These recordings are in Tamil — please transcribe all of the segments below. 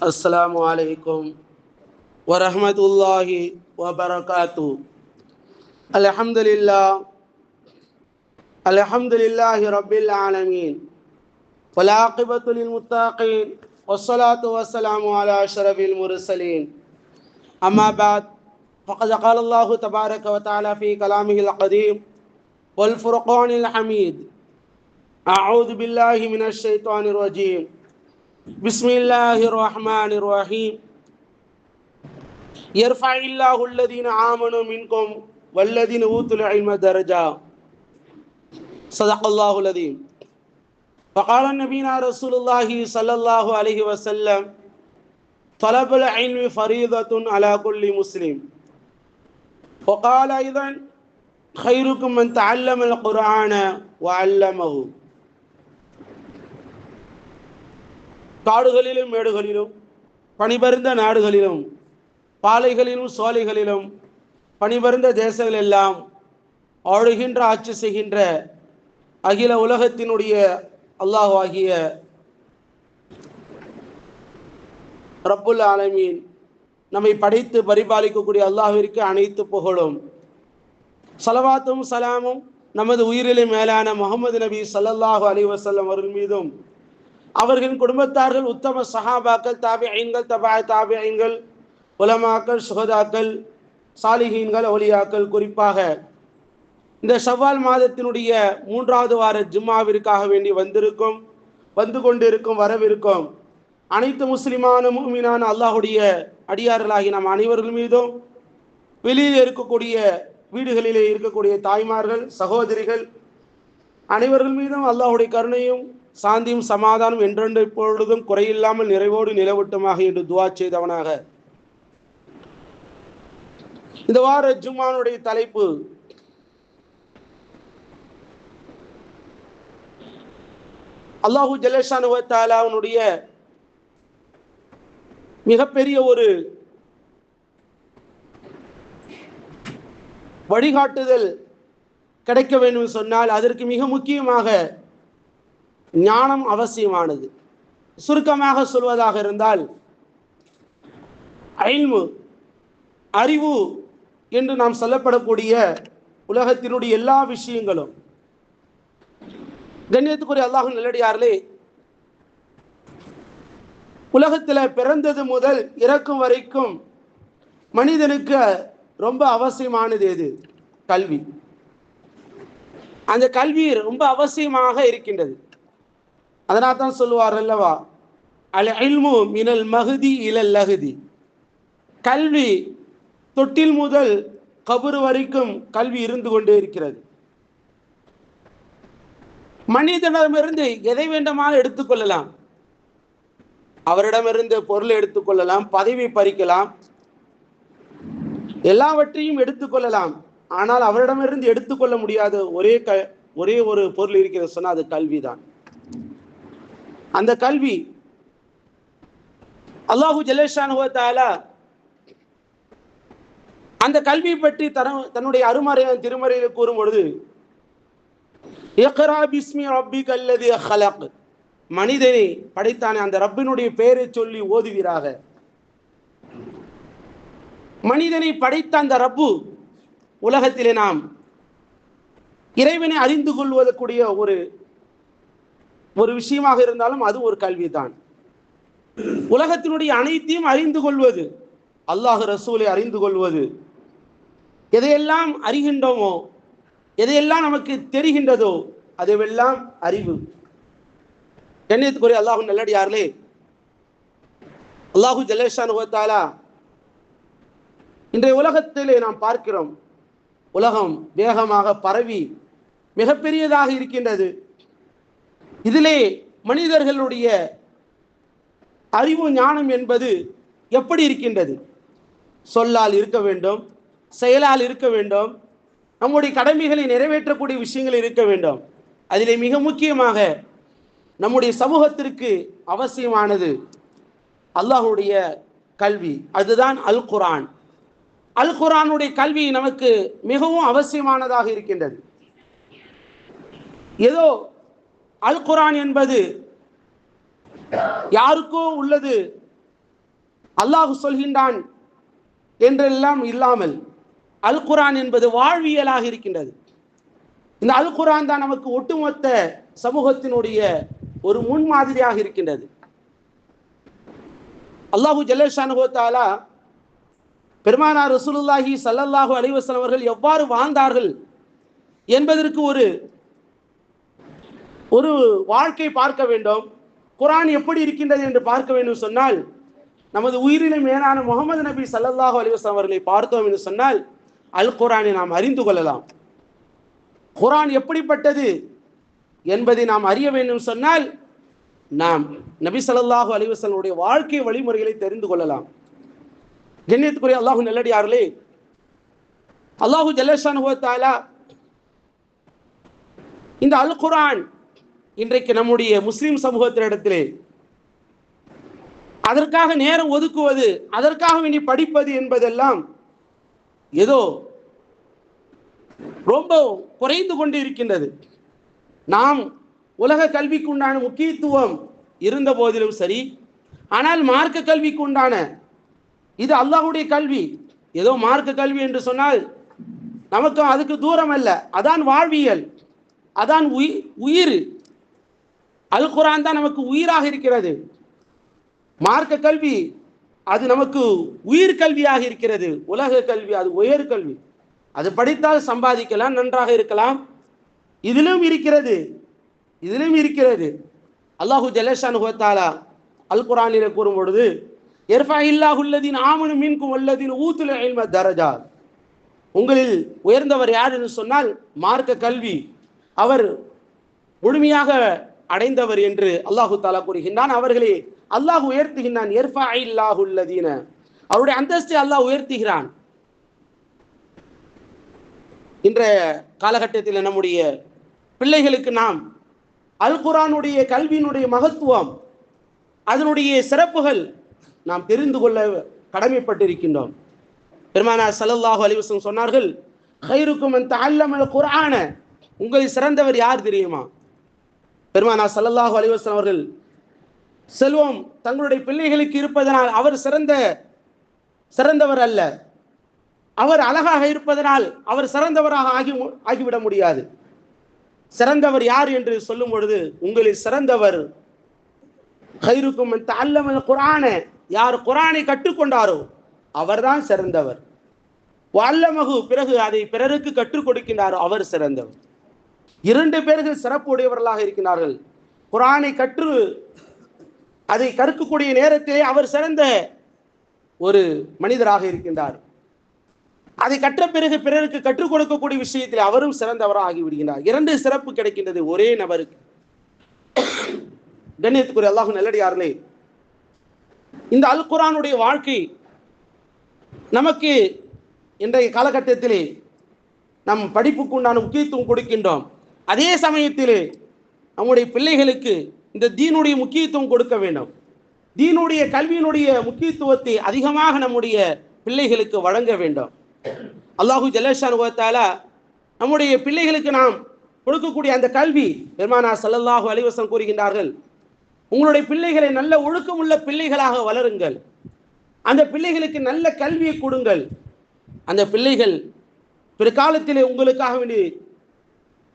அஸ்ஸலாமு அலைக்கும் வரஹ்மத்துல்லாஹி வபரகாத்துஹு. அல்ஹம்துலில்லாஹி ரப்பில் ஆலமீன் வல் ஆகிபத்து லில் முத்தகீன் வஸ்ஸலாத்து வஸ்ஸலாமு அலா அஷ்ரஃபில் முர்ஸலீன். அம்மா பஅத் ஃபகத் क़ால அல்லாஹு தபாரக வ தஆலா ஃபீ கலாமிஹில் கதீம் வல் ஃபுர்கானில் ஹமீத். அஊது பில்லாஹி மினஷ் ஷைத்தானிர் ரஜீம். பிஸ்மில்லாஹிர் ரஹ்மானிர் ரஹீம். யர்ஃபஇல்லாஹு அல்லதீன ஆமனூ மின்கும் வல்லதீன ஊதுல் இல்ம தரஜா. ஸதகல்லாஹுல் அஸீம். فقال نبينا رسول الله صلى الله عليه وسلم طلب العلم فريضة على كل مسلم. وقال أيضا خيركم من تعلم القرآن وعلمه. காடுகளிலும் மேடுகளிலும் பனிபருந்த நாடுகளிலும் பாலைகளிலும் சோலைகளிலும் பனிபருந்த தேசங்கள் எல்லாம் ஆளுகின்ற ஆட்சி செய்கின்ற அகில உலகத்தினுடைய அல்லாஹ் ஆகிய ரப்புல் ஆலமீன் நம்மை படைத்து பரிபாலிக்கக்கூடிய அல்லாஹ்விற்கு அனைத்து புகழும் ஸலவாத்தும் சலாமும் நமது உயிரிலே மேலான முஹம்மது நபி ஸல்லல்லாஹு அலைஹி வஸல்லம் அவர்கள் மீதும் அவர்களின் குடும்பத்தார்கள் உத்தம சஹாபாக்கள் தாபிஈன்கள் தாபிஈன்கள் உலமாக்கள் சுஹதாக்கள் சாலிஹீன்கள் ஒலியாக்கள் குறிப்பாக இந்த ஷவ்வால் மாதத்தினுடைய 3வது வார ஜும்மாவிற்காக வேண்டி வந்து கொண்டிருக்கும் வரவிருக்கும் அனைத்து முஸ்லிமான முஃமினான அல்லாஹுடைய அடியார்களாகி நம் அனைவர்கள் மீதும் வெளியில் இருக்கக்கூடிய வீடுகளிலே இருக்கக்கூடிய தாய்மார்கள் சகோதரிகள் அனைவர்கள் மீதும் அல்லாஹுடைய கருணையும் சாந்தியும் சமாதானம் என்றென்று இப்பொழுதும் குறையில்லாமல் நிறைவோடு நிலவட்டுமாக என்று துஆ செய்தவனாக இந்த வார ஜும்மானுடைய தலைப்பு அல்லாஹு ஜல்லஷானஹு வ தஆலாவுடைய மிகப்பெரிய ஒரு வழிகாட்டுதல் கிடைக்க வேண்டும் சொன்னால் அதற்கு மிக முக்கியமாக ஞானம் அவசியமானது. சுருக்கமாக சொல்வதாக இருந்தால் இல்மு அறிவு என்று நாம் சொல்லப்படக்கூடிய உலகத்தினுடைய எல்லா விஷயங்களும் கண்ணியத்துக்குரிய அல்லாஹ்வின் நல்லடியார்களே, உலகத்தில் பிறந்தது முதல் இறக்கும் வரைக்கும் மனிதனுக்கு ரொம்ப அவசியமானது எது? கல்வி. அந்த கல்வி ரொம்ப அவசியமாக இருக்கின்றது. அதனால் தான் சொல்லுவார் அல்லவா, அல் இல்மு மினல் மஹதி இலல் லஹதி. கல்வி தொட்டில் முதல் கபர் வரைக்கும் கல்வி இருந்து கொண்டே இருக்கிறது. மனிதனிடமிருந்து எதை வேண்டுமானால் எடுத்துக்கொள்ளலாம். அவரிடமிருந்து பொருளை எடுத்துக்கொள்ளலாம், பதவி பறிக்கலாம், எல்லாவற்றையும் எடுத்துக்கொள்ளலாம். ஆனால் அவரிடமிருந்து எடுத்துக்கொள்ள முடியாத ஒரே ஒரு பொருள் இருக்கிறது சொன்னால் அது கல்விதான். அந்த கல்வி அல்லாஹு ஜல்லஷானஹு வ தஆலா அந்த கல்வி பற்றி தன்னுடைய அருமறையான திருமறையில் கூறும் பொழுது, இக்ரா பிஸ்மி ரப்பிகல் லதீ ஹலக். மனிதனை படைத்தானே அந்த ரப்பினுடைய பெயரை சொல்லி ஓதுவீராக. மனிதனை படைத்த அந்த ரப்பு உலகத்திலே நாம் இறைவனை அறிந்து கொள்வதற்குரிய ஒரு விஷயமாக இருந்தாலும் அது ஒரு கல்விதான். உலகத்தினுடைய அனைத்தையும் அறிந்து கொள்வது, அல்லாஹ் ரசூலை அறிந்து கொள்வது, எதையெல்லாம் அறிகின்றோமோ எதையெல்லாம் நமக்கு தெரிகின்றதோ அதுவெல்லாம் அறிவு. கண்ணியத்துக்குரிய அல்லாஹ்வின் நல்லடியார்களே, அல்லாஹு ஜல்லஷானஹு வ தஆலா இன்றைய உலகத்திலே நாம் பார்க்கிறோம், உலகம் வேகமாக பரவி மிகப்பெரியதாக இருக்கின்றது. இதிலே மனிதர்களுடைய அறிவு ஞானம் என்பது எப்படி இருக்கின்றது? சொல்லால் இருக்க வேண்டும், செயலால் இருக்க வேண்டும், நம்முடைய கடமைகளை நிறைவேற்றக்கூடிய விஷயங்கள் இருக்க வேண்டும். அதிலே மிக முக்கியமாக நம்முடைய சமூகத்திற்கு அவசியமானது அல்லாஹ்வுடைய கல்வி. அதுதான் அல் குர்ஆன். அல் குர்ஆனுடைய கல்வி நமக்கு மிகவும் அவசியமானதாக இருக்கின்றது. ஏதோ அல் குர்ஆன் என்பது யாருக்கோ உள்ளது அல்லாஹ் சொல்கின்றான் என்றெல்லாம் இல்லாமல் அல் குர்ஆன் என்பது வாழ்வியலாக இருக்கின்றது. இந்த அல் குர்ஆன் தான் நமக்கு ஒட்டுமொத்த சமூகத்தினுடைய ஒரு முன்மாதிரியாக இருக்கின்றது. அல்லாஹு ஜல்லஷானுஹு தஆலா பெருமானார் ரசூலுல்லாஹி ஸல்லல்லாஹு அலைஹி வஸல்லம் அவர்கள் எவ்வாறு வாழ்ந்தார்கள் என்பதற்கு ஒரு வாழ்க்கை பார்க்க வேண்டும். குர்ஆன் எப்படி இருக்கின்றது என்று பார்க்க வேண்டும் சொன்னால், நமது உயிரினை மேலான முகமது நபி ஸல்லல்லாஹு அலைஹி வஸல்லம் அவர்களை பார்த்தோம் என்று சொன்னால் அல் குர்ஆனை நாம் அறிந்து கொள்ளலாம். குர்ஆன் எப்படிப்பட்டது என்பதை நாம் அறிய வேண்டும் சொன்னால் நாம் நபி ஸல்லல்லாஹு அலைஹி வஸல்லம் வாழ்க்கை வழிமுறைகளை தெரிந்து கொள்ளலாம். கண்ணியத்துக்குரிய அல்லாஹ் நல்லடியார்களே, அல்லாஹு ஜல்லஷானுஹு வ தஆலா இந்த அல் குர்ஆன் இன்றைக்கு நம்முடைய முஸ்லிம் சமூகத்தினிடத்திலே அதற்காக நேரம் ஒதுக்குவது, அதற்காக வேண்டி படிப்பது என்பதெல்லாம் ஏதோ ரொம்ப குறைந்து கொண்டு இருக்கின்றது. நாம் உலக கல்விக்கு உண்டான முக்கியத்துவம் இருந்த போதிலும் சரி, ஆனால் மார்க்க கல்விக்கு உண்டான இது அல்லாஹ்வுடைய கல்வி. ஏதோ மார்க்க கல்வி என்று சொன்னால் நமக்கு அதுக்கு தூரம் அல்ல, அதான் வாழ்வியல், அதான் உயிர். அல் குர்ஆன் தான் நமக்கு உயிராக இருக்கிறது. மார்க்க கல்வி அது நமக்கு உயிர் கல்வியாக இருக்கிறது. உலக கல்வி அது உயர் கல்வி, அது படித்தால் சம்பாதிக்கலாம், நன்றாக இருக்கலாம். இதிலும் இருக்கிறது. அல்லாஹு ஜல்லஷானுஹு வ தஆலா அல் குர்ஆனிலே கூறும் பொழுது, யர்ஃபஇல்லாஹு அல்லதீன ஆமனு மின்கும் வல்லதீன ஊதுல் இல்ம தரஜாத், உங்களில் உயர்ந்தவர் யார் என்று சொன்னால் மார்க்க கல்வி அவர் முழுமையாக அடைந்தவர் என்று அல்லாஹு தஆலா கூறுகின்றான். அவர்களே அல்லாஹ் உயர்த்துகின்றான். யர்ஃபஇல்லாஹு அல்லதீன, அவருடைய அந்தஸ்தை அல்லாஹ் உயர்த்துகிறான். இன்றைய காலகட்டத்தில் நம்முடைய பிள்ளைகளுக்கு நாம் அல் குர்ஆனுடைய கல்வியினுடைய மகத்துவம், அதனுடைய சிறப்புகள் நாம் தெரிந்து கொள்ள கடமைப்பட்டிருக்கின்றோம். பெருமானார் ஸல்லல்லாஹு அலைஹி வஸல்லம் சொன்னார்கள், கைருக்கும் மன் தஅல்லமல் குர்ஆன, உங்களில் சிறந்தவர் யார் தெரியுமா? பெருமானார் ஸல்லல்லாஹு அலைஹி வஸல்லம் அவர்கள் செல்வம் தங்களுடைய பிள்ளைகளுக்கு இருப்பதனால் அவர் சிறந்தவர் அல்ல, அவர் அழகாக இருப்பதனால் அவர் சிறந்தவராக ஆகிவிட முடியாது. சிறந்தவர் யார் என்று சொல்லும் பொழுது, உங்களில் சிறந்தவர் கைருக்கும் மன் தஅல்லமல் குர்ஆன, யார் குர்ஆனை கற்றுக்கொண்டாரோ அவர்தான் சிறந்தவர். வஅல்லமஹு, பிறகு அதை பிறருக்கு கற்றுக் கொடுக்கின்றாரோ அவர் சிறந்தவர். இரண்டு பேர்கள் சிறப்பு உடையவர்களாக இருக்கிறார்கள். குர்ஆனை கற்று அதை கற்கக்கூடிய நேரத்திலே அவர் சிறந்த ஒரு மனிதராக இருக்கின்றார். அதை கற்ற பிறகு பிறருக்கு கற்றுக் கொடுக்கக்கூடிய விஷயத்தில் அவரும் சிறந்தவராக ஆகிவிடுகிறார். இரண்டு சிறப்பு கிடைக்கின்றது ஒரே நபருக்கு. கண்ணியத்துக்குரிய அல்லாஹ் நல்லடியார்களே, இந்த அல் குர்ஆனுடைய வாழ்க்கை நமக்கு இன்றைய காலகட்டத்திலே நம் படிப்புக்கு உண்டான முக்கியத்துவம் கொடுக்கின்றோம். அதே சமயத்திலே நம்முடைய பிள்ளைகளுக்கு இந்த தீனுடைய முக்கியத்துவம் கொடுக்க வேண்டும். தீனுடைய கல்வியினுடைய முக்கியத்துவத்தை அதிகமாக நம்முடைய பிள்ளைகளுக்கு வழங்க வேண்டும். அல்லாஹு ஜல்லஷானுஹு வ தஆலா நம்முடைய பிள்ளைகளுக்கு நாம் கொடுக்கக்கூடிய அந்த கல்வி, பெருமானார் ஸல்லல்லாஹு அலைஹி வஸல்லம் கூறுகின்றார்கள், உங்களுடைய பிள்ளைகளை நல்ல ஒழுக்கமுள்ள பிள்ளைகளாக வளருங்கள், அந்த பிள்ளைகளுக்கு நல்ல கல்வியை கொடுங்கள், அந்த பிள்ளைகள் பிற்காலத்திலே உங்களுக்காக வேண்டி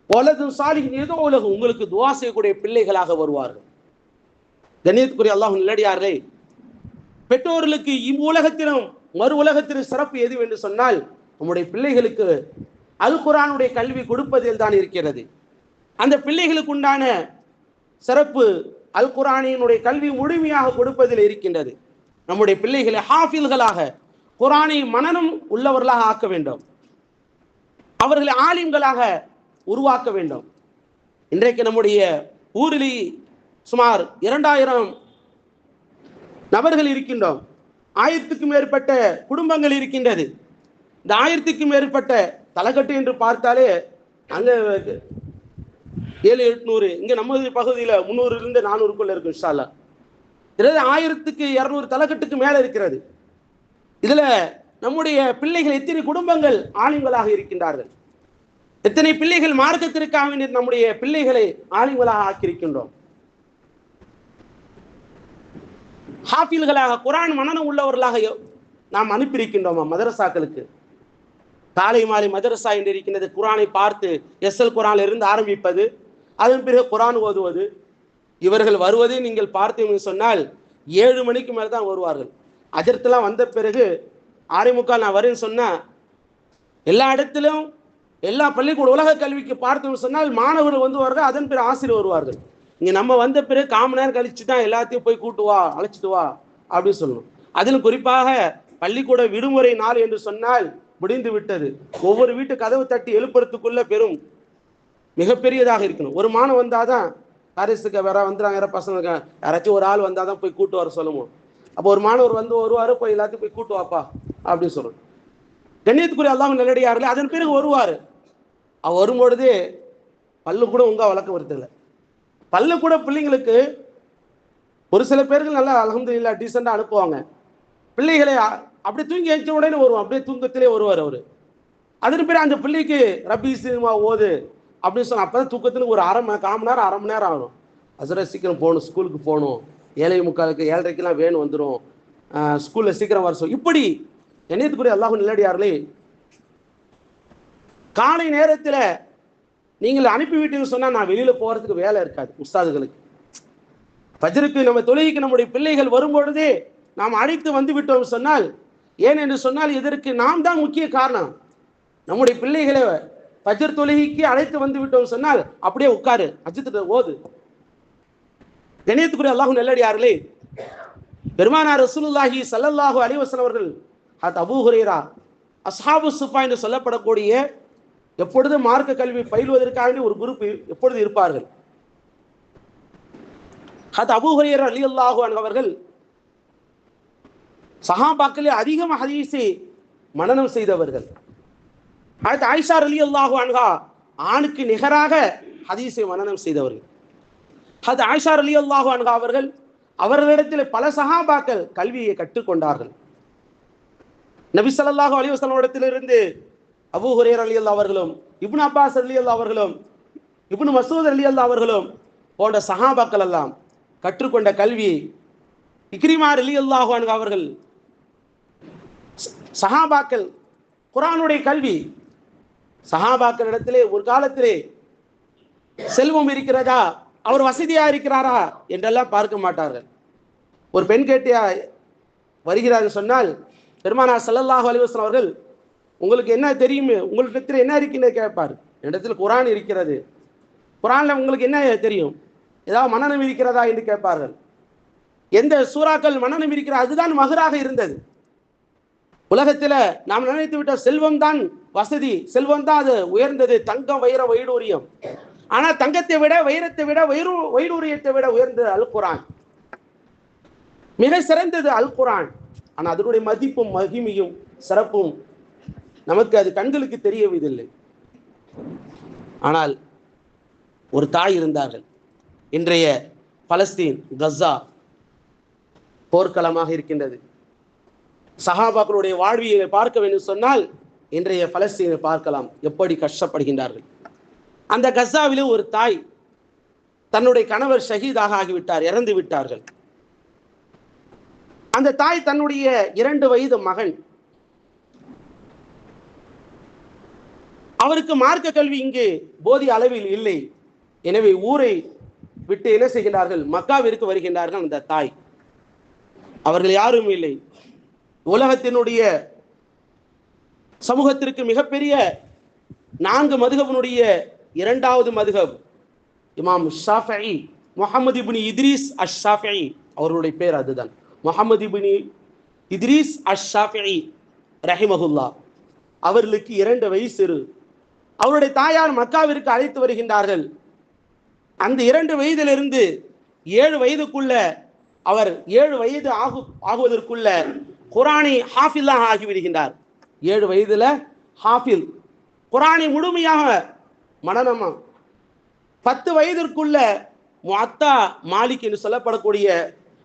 வலதும் சாலிஹின் ஏதோ உலகம் உங்களுக்கு துஆ செய்யக்கூடிய பிள்ளைகளாக வருவார்கள். கண்ணியத்துக்குரிய அல்லாஹ் நல்லடியார்களே, பெற்றோர்களுக்கு இவ்வுலகத்திலும் மறு உலகத்திலும் சிறப்பு எது என்று சொன்னால் நம்முடைய பிள்ளைகளுக்கு அல் குர்ஆனுடைய கல்வி கொடுப்பதில் தான் இருக்கிறது. அந்த பிள்ளைகளுக்கு உண்டான சிறப்பு அல் குர்ஆனினுடைய கல்வி முழுமையாக கொடுப்பதில் இருக்கின்றது. நம்முடைய பிள்ளைகளை ஹாஃபில்களாக, குர்ஆனை மனனம் உள்ளவர்களாக ஆக்க வேண்டும், அவர்களை ஆலிம்களாக உருவாக்க வேண்டும். இன்றைக்கு நம்முடைய ஊரில் சுமார் 2000 நபர்கள் இருக்கின்றோம். 1000க்கும் மேற்பட்ட குடும்பங்கள் இருக்கின்றது. இந்த 1000க்கும் மேற்பட்ட தலைக்கட்டு என்று பார்த்தாலே அங்க 700-800, இங்க நம்ம பகுதியில் 300 - 400க்குள்ள இருக்கு இன்ஷா அல்லாஹ். 1200 தலைக்கட்டுக்கு மேல இருக்கிறது. இதுல நம்முடைய பிள்ளைகள் எத்தனை குடும்பங்கள் ஆலிம்களாக இருக்கின்றார்கள், எத்தனை பிள்ளைகள் மார்க்கத்திற்காக நம்முடைய பிள்ளைகளை ஆலிம்களாக ஆக்கியிருக்கின்றோம். ஹாஃபில்களாக குரான் மனனம் உள்ளவர்களாக நாம் அனுப்பியிருக்கின்றோமா மதரசாக்களுக்கு? காலை மாலை மதரசா என்று இருக்கின்றது. குரானை பார்த்து எஸ்எல் குரான்ல இருந்து ஆரம்பிப்பது, அதன் பிறகு குரான் ஓதுவது. இவர்கள் வருவதை நீங்கள் பார்த்தீங்கன்னு சொன்னால் 7 மணிக்கு மேலே தான் வருவார்கள். அஜர்த்தெல்லாம் வந்த பிறகு 6:45 நான் வரேன்னு சொன்னா, எல்லா இடத்திலும் எல்லா பள்ளிக்கூட உலக கல்விக்கு பார்த்தோம்னு சொன்னால் மாணவர்கள் வந்து வருவார்கள், அதன் பிறகு ஆசிரியர் வருவார்கள். இங்க நம்ம வந்த பிறகு 1/4 மணி நேரம் கழிச்சு தான் எல்லாத்தையும் போய் கூட்டு வா, அழைச்சிட்டு வா அப்படின்னு சொல்லணும். அதிலும் குறிப்பாக பள்ளிக்கூட விடுமுறை நாள் என்று சொன்னால் முடிந்து விட்டது. ஒவ்வொரு வீட்டு கதவு தட்டி எழுப்புறதுக்குள்ள பெரும் மிகப்பெரியதாக இருக்கணும். ஒரு மாணவன் வந்தாதான் காரிஸுக்கு வேற வந்துடுறாங்க, யார பசங்க யாராச்சும் ஒரு ஆள் வந்தாதான் போய் கூட்டு வர சொல்லுவோம். அப்போ ஒரு மாணவர் வந்து வருவாரு, போய் எல்லாத்தையும் போய் கூட்டு வாப்பா அப்படின்னு சொல்லணும். கண்ணியத்துக்குரிய அல்லாஹ் நல்லடியார்களே, அதன் பிறகு வருவாரு. அவர் வரும்பொழுது பல்லு கூட உங்க வழக்கம் வருதில்லை. பல்லு கூட பிள்ளைங்களுக்கு ஒரு சில பேர்கள் நல்லா அல்ஹம்துலில்லாஹ் டீசெண்டா அனுப்புவாங்க. பிள்ளைகளை அப்படி தூங்கி எழுந்த உடனே வருவோம், அப்படியே தூக்கத்திலே வருவார் அவரு. அதன் பிறகு அந்த பிள்ளைக்கு ரப்பி சினிமா ஓது அப்படின்னு சொன்ன, அப்பதான் தூக்கத்துல ஒரு 1/2 மணி நேரம் ஆகும். அசர சீக்கிரம் போகணும், ஸ்கூலுக்கு போகணும், 7:45 7:30 வேணும் வந்துடும், ஸ்கூல்ல சீக்கிரம் வர சொல். இப்படி என்னத்துக்குரிய அல்லாஹ் நல்லடியார்களே, காலை நேரத்தில் நீங்கள் அனுப்பிவிட்டீங்கன்னு சொன்னா நான் வெளியில போறதுக்கு வேலை இருக்காது உஸ்தாதுகளுக்கு. ஃபஜ்ருக்கு நம்ம தொழுகைக்கு நம்முடைய பிள்ளைகள் வரும்பொழுதே நாம் அழைத்து வந்து விட்டோம் சொன்னால், ஏன் என்று சொன்னால் இதற்கு நாம் தான் முக்கிய காரணம். நம்முடைய பிள்ளைகளை ஃபஜ்ர் தொழுகைக்கு அழைத்து வந்து விட்டோம் சொன்னால் அப்படியே உட்காரு, அஜித்து ஓது. கண்ணியத்துக்குரிய அல்லாஹ் நல்லடியார்களே, பெருமானார் ரசூலுல்லாஹி ஸல்லல்லாஹு அலைஹி வஸல்லம் அவர்கள் அபூ ஹுரைரா அஸ்ஹாபு சுஃபா என்று சொல்லப்படக்கூடிய எப்பொழுது மார்க்க கல்வி பயிலுவதற்காக ஒரு குரூப் எப்பொழுது இருப்பார்கள். அபூ ஹுரைரா ரலியல்லாஹு அன்ஹு அவர்கள் சஹாபாக்களே அதிகம் ஹதீஸை மனனம் செய்தவர்கள். ஆயிஷா ரலியல்லாஹு அன்ஹா ஆணுக்கு நிகராக ஹதீஸை மனனம் செய்தவர்கள். ஆயிஷா ரலியல்லாஹு அன்ஹா அவர்கள் அவர்களிடத்தில் பல சஹாபாக்கள் கல்வியை கற்றுக்கொண்டார்கள். நபி ஸல்லல்லாஹு அலைஹி வஸல்லம் இடத்திலிருந்து அபூ ஹுரைரா ரலியல்லாஹு அவர்களும், இப்னு அப்பாஸ் ரலியல்லாஹு அவர்களும், இப்னு மஸ்ஊத் ரலியல்லாஹு அவர்களும் போன்ற சஹாபாக்கள் எல்லாம் கற்றுக்கொண்ட கல்வி, இக்ரிமா ரலியல்லாஹு அன்ஹு அவர்கள், சஹாபாக்கள் குர்ஆனுடைய கல்வி. சஹாபாக்கள் இடத்திலே ஒரு காலத்திலே செல்வம் இருக்கிறதா, அவர் வசதியா இருக்கிறாரா என்றெல்லாம் பார்க்க மாட்டார்கள். ஒரு பெண் கேட்டியா வருகிறார்கள் சொன்னால் பெருமானார் ஸல்லல்லாஹு அலைஹி வஸல்லம் அவர்கள், உங்களுக்கு என்ன தெரியும், உங்களுக்கு என்ன இருக்குன்னு கேட்பார். இடத்துல குர்ஆன் இருக்கிறது, குர்ஆன்ல உங்களுக்கு என்ன தெரியும், ஏதாவது மனனம் இருக்கிறதா என்று கேட்பார்கள். எந்த சூறாக்கள் மனனம் இருக்கிற அதுதான் மகராக இருந்தது. உலகத்தில் நாம் நினைத்து விட்ட செல்வம் தான் வசதி, செல்வம் தான் அது உயர்ந்தது, தங்கம் வைர வைடூரியம். ஆனா தங்கத்தை விட வைரத்தை விட வைடூரியத்தை விட உயர்ந்தது அல் குர்ஆன், மிக சிறந்தது அல் குர்ஆன். ஆனா அதனுடைய மதிப்பும் மகிமையும் சிறப்பும் நமக்கு அது கண்களுக்கு தெரியவில்லை. ஆனால் ஒரு தாய் இருந்தார்கள். இன்றைய பலஸ்தீன் கஸா போர்க்களமாக இருக்கின்றது. சஹாபாக்களுடைய வாழ்வியை பார்க்க வேண்டும் சொன்னால் இன்றைய பலஸ்தீனை பார்க்கலாம், எப்படி கஷ்டப்படுகின்றார்கள். அந்த கஸாவிலே ஒரு தாய், தன்னுடைய கணவர் ஷஹீதாக ஆகிவிட்டார், இறந்து விட்டார்கள். அந்த தாய் தன்னுடைய 2 வயது மகன், அவருக்கு மார்க்க கல்வி இங்கு போதிய அளவில் இல்லை. எனவே ஊரை விட்டு என்ன செய்கின்றார்கள், மக்காவிற்கு வருகின்றார்கள். அந்த தாய், அவர்கள் யாரும் இல்லை. உலகத்தினுடைய சமூகத்திற்கு மிகப்பெரிய 4 மதுஹபினுடைய 2வது மதுஹப் இமாம் ஷாஃபிஈ, முஹம்மது இப்னு இத்ரீஸ் அஷ்-ஷாஃபிஈ, அவருடைய பேர் அதுதான், முஹம்மது இப்னு இத்ரீஸ் அஷ்-ஷாஃபிஈ ரஹிமஹுல்லாஹ். அவர்களுக்கு 2 வயசு. அவருடைய தாயார் மக்காவிற்கு அழைத்து வருகின்றார்கள். அந்த 2 வயதிலிருந்து 7 வயதுக்குள்ள, அவர் 7 வயது ஆகுவதற்குள்ள குர்ஆனை ஹாஃபிலாக ஆகிவிடுகின்றார். 7 வயதுல ஹாஃபில், குர்ஆனை முழுமையாக மனனமா. 10 வயதிற்குள்ள முஅத்தா மாலிக் என்று சொல்லப்படக்கூடிய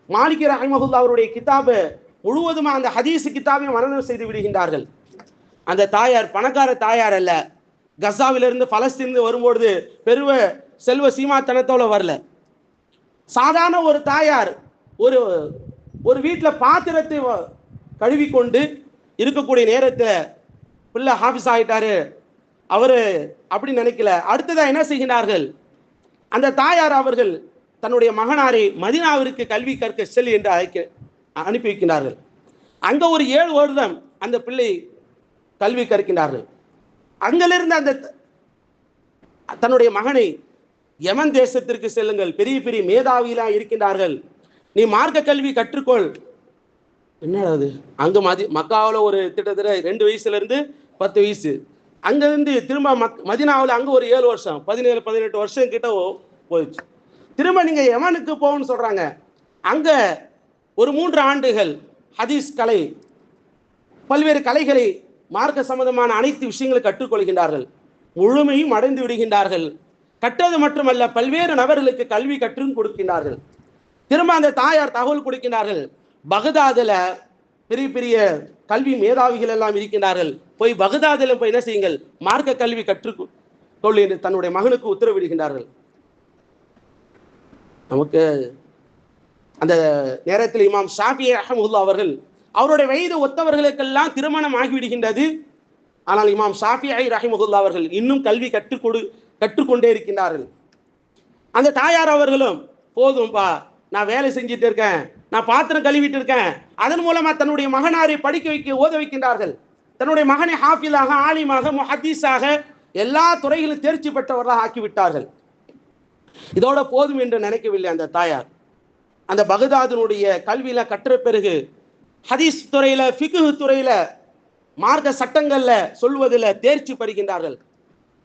மாலிக் ரஹிமஹுல்லாஹ் அவருடைய கிதாபு முழுவதுமா அந்த ஹதீஸ் கிதாபை மனனம் செய்து விடுகின்றார்கள். அந்த தாயார் பணக்கார தாயார் அல்ல. கஸாவிலிருந்து பலஸ்தீனிலிருந்து வரும்பொழுது பெருவ செல்வ சீமாத்தனத்தோட வரல. சாதாரண ஒரு தாயார், ஒரு ஒரு வீட்டில் பாத்திரத்தை கழுவி கொண்டு இருக்கக்கூடிய நேரத்தில் பிள்ளை ஹாஃபிஸ் ஆகிட்டாரு அவரு அப்படி நினைக்கல. அடுத்ததா என்ன செய்கிறார்கள், அந்த தாயார் அவர்கள் தன்னுடைய மகனாரை மதீனாவிற்கு கல்வி கற்க செல் என்று அனுப்பி வைக்கிறார்கள். அங்க ஒரு 7 வருடம் அந்த பிள்ளை கல்வி கற்கின்றார்கள். அங்கிலிருந்து அந்த தன்னுடைய மகனை யமன் தேசத்திற்கு செல்லுங்கள், பெரிய பெரிய மேதாவிலாம் இருக்கின்றார்கள், நீ மார்க்க கல்வி கற்றுக்கொள். என்னது அங்க மக்காவில் ஒரு கிட்டத்தட்ட 2 வயசுல இருந்து 10 வயசு, அங்கிருந்து திரும்ப மதீனாவில் அங்க ஒரு 7 வருஷம் 17-18 வருஷம் கிட்ட போயிடுச்சு. திரும்ப நீங்க யமனுக்கு போகணும்னு சொல்றாங்க. அங்க ஒரு 3 ஆண்டுகள் ஹதீஸ் கலை, பல்வேறு கலைகளை, மார்க்க சம்பந்தமான அனைத்து விஷயங்களை கற்றுக்கொள்கின்றார்கள். முழுமையும் அடைந்து விடுகின்றார்கள். கற்றது மட்டுமல்ல, பல்வேறு நபர்களுக்கு கல்வி கற்றும் கொடுக்கின்றார்கள். திரும்ப அந்த தாயார் தகவல் கொடுக்கின்றார்கள், பகதாதுல பெரிய பெரிய கல்வி மேதாவிகள் எல்லாம் இருக்கின்றார்கள், போய் பகதாதுல போய் என்ன செய்யுங்கள், மார்க்க கல்வி கற்றுக்கொள் என்று தன்னுடைய மகனுக்கு உத்தரவிடுகின்றார்கள். நமக்கு அந்த நேரத்தில் இமாம் ஷாஃபிஈ ரஹ்மத்துல்லாஹி அவர்கள் அவருடைய வயது ஒத்தவர்களுக்கெல்லாம் திருமணம் ஆகிவிடுகின்றது. ஆனால் இமாம் ஷாஃபிஈ ரஹ்மத்துல்லாஹி அவர்கள் இன்னும் கல்வி கற்றுக்கொண்டே இருக்கின்றார்கள். அந்த தாயார் அவர்களும் போதும்பா, நான் வேலை செஞ்சுட்டு இருக்கேன், நான் பாத்திரம் கழுவிட்டு இருக்கேன், அதன் மூலமா தன்னுடைய மகனாரை படிக்க வைக்க ஓத வைக்கின்றார்கள். தன்னுடைய மகனை ஹாஃபிஸாக, ஆலிமாக, முஹத்தீஸாக எல்லா துறைகளும் தேர்ச்சி பெற்றவர்களாக ஆக்கிவிட்டார்கள். இதோட போதும் என்று நினைக்கவில்லை அந்த தாயார். அந்த பகதாதினுடைய கல்வியில கற்ற பிறகு ஹதீஸ் துறையில, ஃபிக்ஹ் துறையில, மார்க்க சட்டங்கள்ல சொல்வதில் தேர்ச்சி பெறுகின்றார்கள்.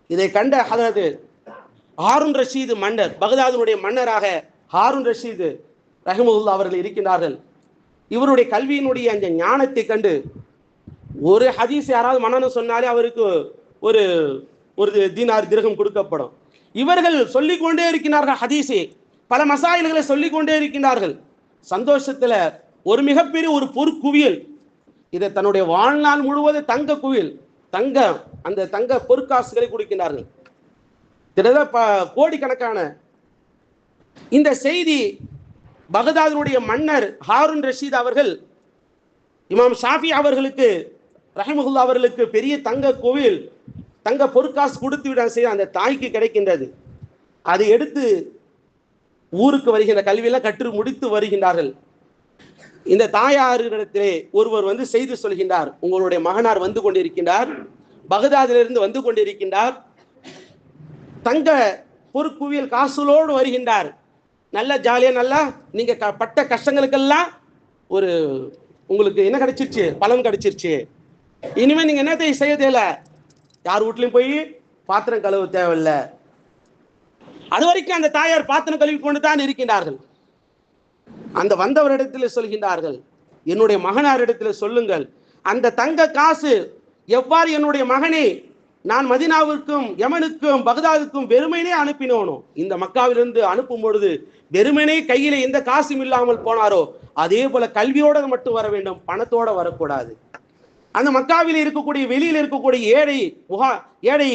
இதை கண்ட ஹதரத் ஹாரூன் ரஷீது மன்னர், பகதாதினுடைய மன்னராக ஹாரூன் ரஷீது ரஹ்மத்துல்லாஹி அவர்கள் இருக்கின்றார்கள். இவருடைய கல்வியினுடைய அந்த ஞானத்தை கண்டு ஒரு ஹதீஸ் யாராவது மன்னன் சொன்னாலே அவருக்கு ஒரு ஒரு தீனார் திரகம் கொடுக்கப்படும். இவர்கள் சொல்லிக்கொண்டே இருக்கின்றார்கள், ஹதீஸை பல மசாயில்களை சொல்லிக்கொண்டே இருக்கின்றார்கள். சந்தோஷத்துல ஒரு மிகப்பெரிய ஒரு பொற்குவியல், இதை தன்னுடைய வாழ்நாள் முழுவதும் தங்க குவியல், அந்த தங்க பொற்காசுகளை கொடுக்கின்றார்கள், கோடிக்கணக்கான. இந்த செய்தி பகதாதினுடைய மன்னர் ஹாரூன் ரஷீத் அவர்கள் இமாம் ஷாஃபி அவர்களுக்கு ரஹ்மத்துல்லாஹி அவர்களுக்கு பெரிய தங்க கோவில், தங்க பொற்காசு கொடுத்து விட செய்ய அந்த தாய்க்கு கிடைக்கின்றது. அதை எடுத்து ஊருக்கு வருகின்ற கல்வியெல்லாம் கற்று முடித்து வருகின்றார்கள். இந்த தாயாரிடத்திலே ஒருவர் வந்து செய்து சொல்கின்றார், உங்களுடைய மகனார் வந்து கொண்டிருக்கின்றார், பகதாதிலிருந்து வந்து கொண்டிருக்கின்றார், தங்க பொற்குவியல் காசுலோடு வருகின்றார், நல்ல ஜாலியா, நல்லா நீங்க பட்ட கஷ்டங்களுக்கெல்லாம் ஒரு உங்களுக்கு என்ன கிடைச்சிருச்சு, பலன் கிடைச்சிருச்சு. இனிமே நீங்க என்னத்தை செய்ய தேவையில்ல, யார் வீட்லயும் போய் பாத்திரம் கழுவ தேவையில்லை. அது வரைக்கும் அந்த தாயார் பாத்திரம் கழுவி கொண்டு தான் இருக்கின்றார்கள். அந்த வந்தவரிடத்தில் சொல்கின்றார்கள், என்னுடைய மகனாரிடத்தில் சொல்லுங்கள், அந்த தங்க காசு எவ்வாறு என்னுடைய மகனை நான் மதீனாவிற்கும் யமனுக்கும் பகதாதுக்கும் வெறுமனே அனுப்பினோனோ, இந்த மக்காவிலிருந்து அனுப்பும் பொழுது வெறுமனே கையில எந்த காசும் இல்லாமல் போனாரோ, அதே போல கல்வியோட மட்டும் வர வேண்டும், பணத்தோட வரக்கூடாது. அந்த மக்காவில் இருக்கக்கூடிய, வெளியில் இருக்கக்கூடிய ஏழை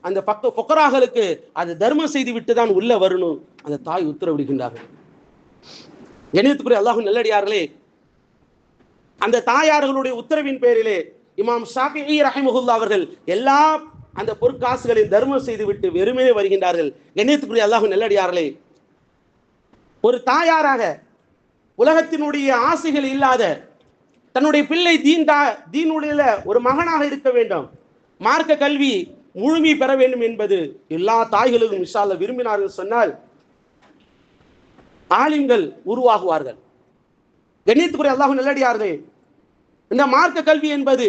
அந்த பொக்கராகளுக்கு அது தர்மம் செய்து விட்டு தான் உள்ள வரணும். அந்த தாய் உத்தரவிடுகின்றார்கள். கண்ணியத்துக்குரிய அல்லாஹ்வின் நல்லடியார்களே, அந்த தாயார்களுடைய உத்தரவின் பேரிலே இமாம் ஷாஃபிஈ ரஹ்மத்துல்லாஹி அவர்கள் எல்லா அந்த பொற்காசுகளை தர்மம் செய்து விட்டு வெறுமே வருகின்றார்கள். கண்ணியத்துக்குரிய அல்லாஹ்வின் நல்லடியார்களே, ஒரு தாயாராக உலகத்தினுடைய ஆசைகள் இல்லாத தன்னுடைய பிள்ளை தீனுடைய ஒரு மகனாக இருக்க வேண்டும், மார்க்க கல்வி முழுமை பெற வேண்டும் என்பது எல்லா தாய்களுக்கும் இன்ஷா அல்லாஹ் விரும்பினார்கள் சொன்னால் ஆலிம்கள் உருவாகுவார்கள். கண்ணியத்துக்குரிய அல்லாஹ்வின் நல்லடியார்களே, இந்த மார்க்க கல்வி என்பது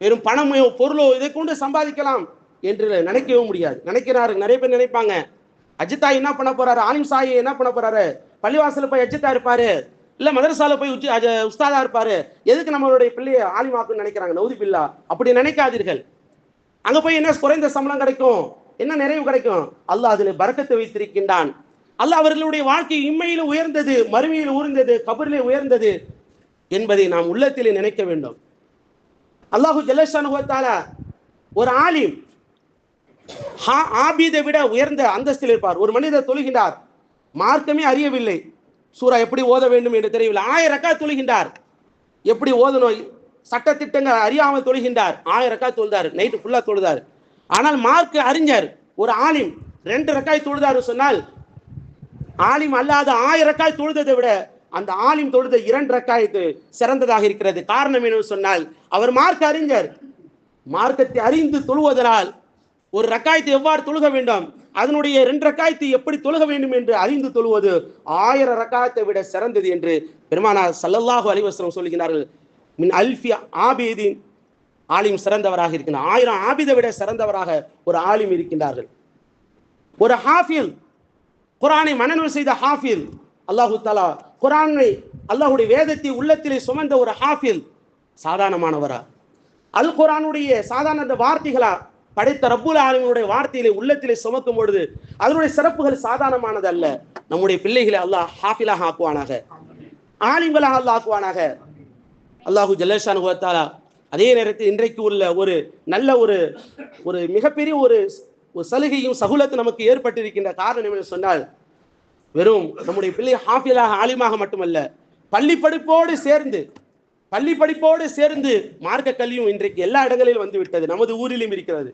வெறும் பணமோ பொருளோ இதை கொண்டு சம்பாதிக்கலாம் என்று நினைக்கவே முடியாது. நினைக்கிறார்கள், நிறைய பேர் நினைப்பாங்க, அஜித்தாய் என்ன பண்ண போறாரு, ஆலிம் சாயி என்ன பண்ண போறாரு, பள்ளிவாசல போய் அஜித்தா இருப்பாரு, இல்ல மதரசால போய் உஸ்தாதா இருப்பாரு, எதுக்கு நம்மளுடைய பிள்ளையை ஆலிமாக்குன்னு நினைக்கிறாங்க. நவுது பில்லா, அப்படி நினைக்காதீர்கள். அங்க போய் என்ன குறைந்த சம்பளம் கிடைக்கும், என்ன நிறைவு கிடைக்கும், அல்லாஹ் அதில் பரக்கத்தை வைத்திருக்கின்றான். அல்லாஹ் அவர்களுடைய வாழ்க்கை இம்மையில உயர்ந்தது, மறுமையில் உயர்ந்தது, கபரிலே உயர்ந்தது என்பதை நாம் உள்ளத்திலே நினைக்க வேண்டும். அல்லாஹு ஜல்லஷானஹு வ தஆலா ஒரு ஆலிம் ஆபீதை விட உயர்ந்த அந்தஸ்தில் இருப்பார். ஒரு மனிதர் தொழுகின்றார், மார்க்கமே அறியவில்லை, சூரா எப்படி ஓத வேண்டும் என்று தெரியவில்லை. 1000 ரக்காத் தொழுகின்றார். எப்படி ஓதணும் சட்டத்திட்டங்கள் அறியாமல் தொழுகின்றார். 1000 ரக்காத் தொழுதார், நைட்டு ஃபுல்லா தொழுதார். ஆனால் மார்க் அறிஞர் ஒரு ஆலிம் 2 ரக்காய் தொழுதாரு சொன்னால், ஆலிம் அல்லாத 1000 ரக்காய் தொழுததை விட அந்த ஆலிம் தொழுத 2 ரக்காய்க்கு சிறந்ததாக இருக்கிறது. காரணம் என்று சொன்னால், அவர் மார்க் அறிஞர். மார்க்கத்தை அறிந்து தொழுவதனால் ஒரு ரக்காயத்தை எவ்வாறு தொழுக வேண்டும், அதனுடைய 2 ரக்காயத்தை எப்படி தொழுக வேண்டும் என்று அறிந்து தொழுவது 1000 ரக்காயத்தை விட சிறந்தது என்று பெருமானார் ஸல்லல்லாஹு அலைஹி வஸல்லம் சொல்கிறார்கள். மின் அல்ஃபி ஆபிதீன், ஆலிம் சிறந்தவராக இருக்கிறார். 1000 ஆபிதை விட சிறந்தவராக ஒரு ஆலிம் இருக்கின்றார்கள். ஒரு ஹாஃபில், குர்ஆனை மனனம் செய்த ஹாஃபில், அல்லாஹு தஆலா குர்ஆனை, அல்லாஹ்வுடைய வேதத்தை உள்ளத்திலே சுமந்த ஒரு ஹாஃபில் சாதாரணமானவரா? அல் குர்ஆனுடைய சாதாரண வார்த்தைகளா? படைத்த ரப்புல் ஆலமீனுடைய வார்த்தையிலே உள்ளத்திலே சுமக்கும் பொழுது அதனுடைய சிறப்புகள் சாதாரணமானது அல்ல. நம்முடைய பிள்ளைகளை அல்லாஹ் ஹாஃபிலாக ஆக்குவானாக, ஆலிம்களாக அல்லாஹ் ஆக்குவானாக. அல்லாஹு ஜல்லஷானஹு வ தஆலா அதே நேரத்தில் இன்றைக்கு உள்ள ஒரு நல்ல ஒரு மிகப்பெரிய ஒரு சலுகையும் சகுலத்து நமக்கு ஏற்பட்டிருக்கின்ற காரணம் என்று சொன்னால், வெறும் நம்முடைய பிள்ளை ஹாஃபிலாக ஆலிமாக மட்டுமல்ல, பள்ளி படிப்போடு சேர்ந்து மார்க்க கல்வியும் இன்றைக்கு எல்லா இடங்களிலும் வந்து விட்டது. நமது ஊரிலும் இருக்கிறது,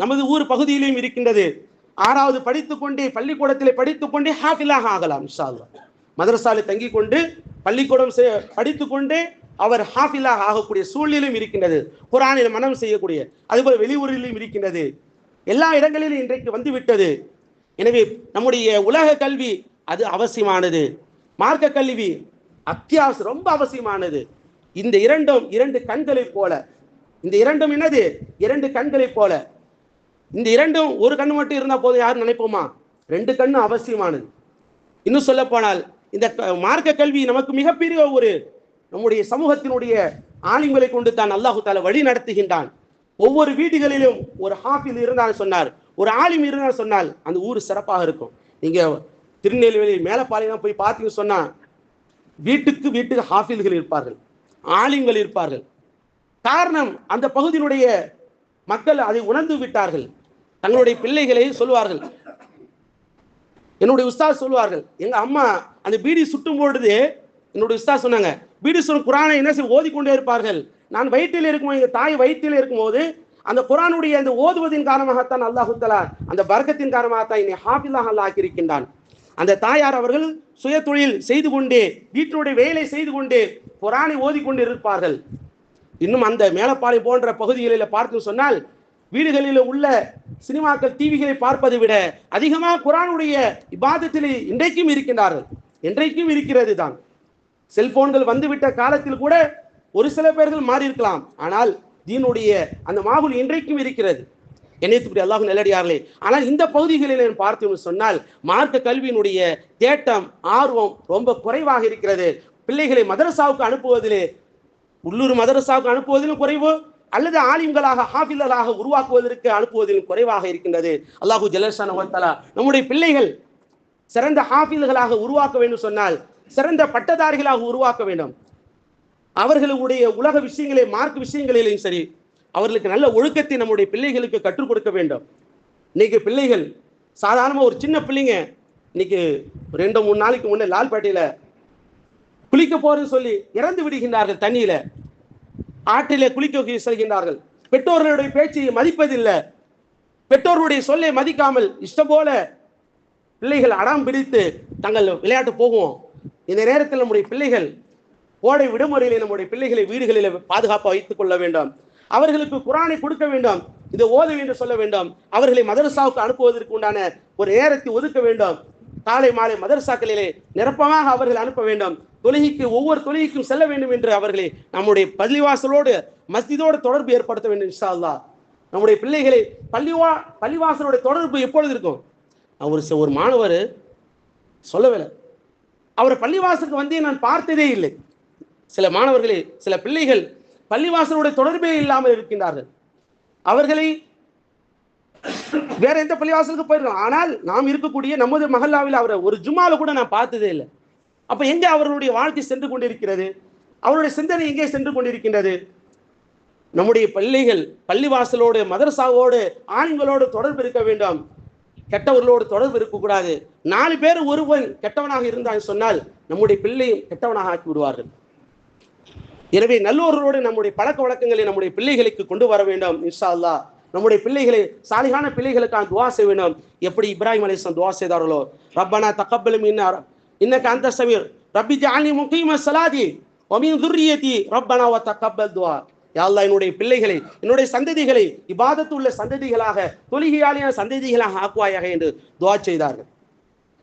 நமது ஊர் பகுதியிலும் இருக்கின்றது. 6வது படித்துக்கொண்டே பள்ளிக்கூடத்திலே படித்துக்கொண்டே ஹாஃபிலாக ஆகலாம் இன்ஷா அல்லாஹ். மதரசாலை தங்கி கொண்டு பள்ளிக்கூடம் படித்துக்கொண்டே அவர் ஹாஃபிலாக ஆகக்கூடிய சூழ்நிலையும் இருக்கின்றது. குர்ஆனில் மனனம் செய்யக்கூடிய, அதுபோல் வெளியூரிலும் இருக்கின்றது. எல்லா இடங்களிலும் இன்றைக்கு வந்துவிட்டது. எனவே நம்முடைய உலக கல்வி அது அவசியமானது, மார்க்க கல்வி அத்தியாவசியம், ரொம்ப அவசியமானது. இந்த இரண்டும் 2 கண்களை போல. இந்த இரண்டும் என்னது? 2 கண்களை போல. இந்த இரண்டும் ஒரு கண் மட்டும் இருந்தால் போதும் யாரும் நினைப்போமா? 2 கண்ணும் அவசியமானது. இன்னும் சொல்ல போனால் இந்த மார்க்க கல்வி நமக்கு மிகப்பெரிய ஒரு நம்முடைய சமூகத்தினுடைய ஆலிம்களை கொண்டு தான் அல்லாஹு தஆலா வழி நடத்துகின்றான். ஒவ்வொரு வீடுகளிலும் ஒரு ஹாஃபில் இருந்தால் சொன்னார், ஒரு ஆலிம் இருந்தால் சொன்னால் அந்த ஊர் சிறப்பாக இருக்கும். நீங்க திருநெல்வேலி மேலப்பாளையம் போய் பார்த்தீங்கன்னு சொன்னா வீட்டுக்கு ஹாஃபில்கள் இருப்பார்கள், ஆலிம்கள் இருப்பார்கள். காரணம், அந்த பகுதியினுடைய மக்கள் அதை உணர்ந்து விட்டார்கள். தங்களுடைய பிள்ளைகளை சொல்வார்கள். என்னுடைய உஸ்தாத் சொல்வார்கள், எங்க அம்மா அந்த பீடி சுட்டும் பொழுது என்னுடைய உஸ்தாத் சொன்னாங்க, பீடி சுடும் குர்ஆனை என்ன ஓதிக்கொண்டே இருப்பார்கள். நான் வயிற்றில் இருக்கும்போது, எங்க தாய் வயிற்றில் இருக்கும்போது அந்த குர்ஆனுடைய அந்த ஓதுவதின் காரணமாகத்தான் அல்லாஹு தஆலா அந்த பரக்கத்தின் காரணமாகத்தான் என்னை ஹாஃபிலாக அல்லாஹ் ஆக்கியிருக்கின்றான். அந்த தாயார் அவர்கள் சுய தொழில் செய்து கொண்டே, வீட்டினுடைய வேலை செய்து கொண்டே குர்ஆனை ஓதிக்கொண்டு இருப்பார்கள். இன்னும் அந்த மேலப்பாளையம் போன்ற பகுதிகளில் பார்த்து சொன்னால், வீடுகளில் உள்ள சினிமாக்கள், டிவிகளை பார்ப்பதை விட அதிகமாக குர்ஆனுடைய இபாதத்தில் இன்றைக்கும் இருக்கின்றார்கள். இன்றைக்கும் இருக்கிறது தான். செல்போன்கள் வந்துவிட்ட காலத்தில் கூட ஒரு சில பேர்கள் மாறி இருக்கலாம், ஆனால் தீனுடைய அந்த மாகுல் இன்றைக்கும் இருக்கிறது. என்னைத்துப்படி அல்லாஹ் நல்லடியார்களே, ஆனால் இந்த பகுதிகளில் பார்த்தோம்னு சொன்னால் மார்க்க கல்வியினுடைய தேட்டம், ஆர்வம் ரொம்ப குறைவாக இருக்கிறது. பிள்ளைகளை மதரசாவுக்கு அனுப்புவதிலே, உள்ளூர் மதரசாவுக்கு அனுப்புவதிலும் குறைவு, அல்லது ஆலிம்களாக ஹாஃபில்களாக உருவாக்குவதற்கு அனுப்புவதிலும் குறைவாக இருக்கின்றது. அல்லாஹு ஜல்லஷானஹு வ தஆலா நம்முடைய பிள்ளைகள் சிறந்த ஹாஃபில்களாக உருவாக்க வேண்டும் சொன்னால் சிறந்த பட்டதாரிகளாக உருவாக்க வேண்டும். அவர்களுடைய உலக விஷயங்களே, மார்க்க விஷயங்களிலும் சரி, அவர்களுக்கு நல்ல ஒழுக்கத்தை நம்முடைய பிள்ளைகளுக்கு கற்றுக் கொடுக்க வேண்டும். இன்னைக்கு பிள்ளைகள் சாதாரணமாக ஒரு சின்ன பிள்ளைங்க இன்னைக்கு 2-3 நாளைக்கு முன்னே லால்பேட்டையில குளிக்க போறேன்னு சொல்லி இறந்து விடுகின்றார்கள். தண்ணியில, ஆற்றிலே குளிக்க செல்கின்றார்கள். பெற்றோர்களுடைய பேச்சை மதிப்பதில்லை, பெற்றோர்களுடைய சொல்லை மதிக்காமல் இஷ்டம் போல பிள்ளைகள் அடம் பிடித்து தங்கள் விளையாட்டு போகுவோம். இந்த நேரத்தில் நம்முடைய பிள்ளைகள் கோடை விடுமுறையிலே நம்முடைய பிள்ளைகளை வீடுகளில் பாதுகாப்பாக வைத்துக் கொள்ள வேண்டும். அவர்களுக்கு குர்ஆனை கொடுக்க வேண்டும், இதை ஓத வேண்டும் சொல்ல வேண்டும். அவர்களை மதரசாவுக்கு அனுப்புவதற்கு உண்டான ஒரு நேரத்தை ஒதுக்க வேண்டும். காலை மாலை மதரசாக்களிலே நிரப்பமாக அவர்கள் அனுப்ப வேண்டும். தொழுகைக்கு ஒவ்வொரு தொழுகைக்கும் செல்ல வேண்டும் என்று அவர்களை நம்முடைய பள்ளிவாசலோடு மஸ்ஜிதோடு தொடர்பு ஏற்படுத்த வேண்டும் இன்ஷா அல்லாஹ். நம்முடைய பிள்ளைகளை பள்ளிவாசலோட தொடர்பு எப்பொழுது இருக்கும்? ஒரு மாணவர் சொல்லவில்லை, அவர் பள்ளிவாசலுக்கு வந்து நான் பார்த்ததே இல்லை. சில மாணவர்களே, சில பிள்ளைகள் பள்ளிவாசலுடைய தொடர்பே இல்லாமல் இருக்கின்றார்கள். அவர்களை வேற எந்த பள்ளிவாசலுக்கு போயிருக்கோம், ஆனால் நாம் இருக்கக்கூடிய நமது மஹல்லாவில் அவரை ஒரு ஜும்மால கூட நான் பார்த்ததே இல்லை. அப்ப எங்கே அவர்களுடைய வாழ்க்கை சென்று கொண்டிருக்கிறது? அவருடைய சிந்தனை எங்கே சென்று கொண்டிருக்கின்றது? நம்முடைய பிள்ளைகள் பள்ளிவாசலோடு, மதரசாவோடு, ஆண்களோடு தொடர்பு இருக்க வேண்டும். கெட்டவர்களோடு தொடர்பு இருக்கக்கூடாது. 4 பேர் ஒருவன் கெட்டவனாக இருந்தான் சொன்னால் நம்முடைய பிள்ளையும் கெட்டவனாக ஆக்கி விடுவார்கள். எனவே நல்லோர்களோடு நம்முடைய பழக்க வழக்கங்களை நம்முடைய பிள்ளைகளுக்கு கொண்டு வர வேண்டும். இன்ஷா அல்லாஹ் நம்முடைய பிள்ளைகளை சாலிகான பிள்ளைகளுக்கான துவா செய்ய வேண்டும். எப்படி இப்ராஹிம் அலைஹிஸ்ஸலாம் துவா செய்தார்களோ, ரப்பனா தக்கப்பல் மின்னா இன்னக அன்த ஸமீர் ரப்பி ஜஅல்னி முகீம ஸலாதி வ மின் ذُرِّيَّتِي ரப்பனா வ தக்கப்பல் துஆ. யா அல்லாஹ் என்னுடைய பிள்ளைகளை, என்னுடைய சந்ததிகளை இபாதத்து உள்ள சந்ததிகளாக, தொழுகையாளியான சந்ததிகளாக ஆக்குவாயாக என்று துவா செய்தார்கள்.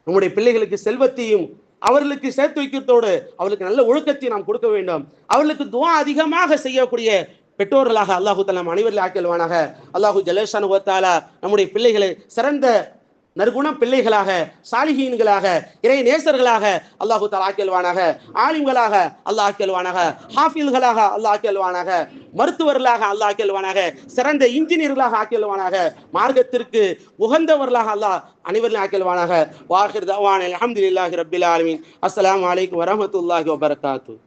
நம்முடைய பிள்ளைகளுக்கு செல்வத்தையும் அவர்களுக்கு சேர்த்து வைக்கிறதோடு அவர்களுக்கு நல்ல ஒழுக்கத்தை நாம் கொடுக்க வேண்டும். அவர்களுக்கு துஆ அதிகமாக செய்யக்கூடிய பெற்றோர்களாக அல்லாஹு தஆலா அனைவரில் ஆக்கியல்வானாக. அல்லாஹு ஜல்லஷானு வ தஆலா நம்முடைய பிள்ளைகளை சிறந்த நற்குண பிள்ளைகளாக, சாலிஹீன்களாக, இறை நேசர்களாக அல்லாஹு தஆலா ஆக்கியல்வானாக. ஆலிம்களாக அல்லாஹ் ஆக்கியல்வானாக. ஹாஃபில்களாக அல்லாஹ் ஆக்கியல்வானாக. மருத்துவர்களாக அல்லாஹ் ஆக்கியல்வானாக. சிறந்த இன்ஜினியர்களாக ஆக்கியல்வானாக. மார்க்கத்திற்கு உகந்தவர்களாக அல்லாஹ் அனைவரிலும் ஆக்கியல்வானாக. வாஹிர் தஅவானா அல்ஹம்துலில்லாஹி ரப்பில் ஆலமீன். அஸ்ஸலாமு அலைக்கும் வரஹ்மத்துல்லாஹி வபரகாத்துஹு.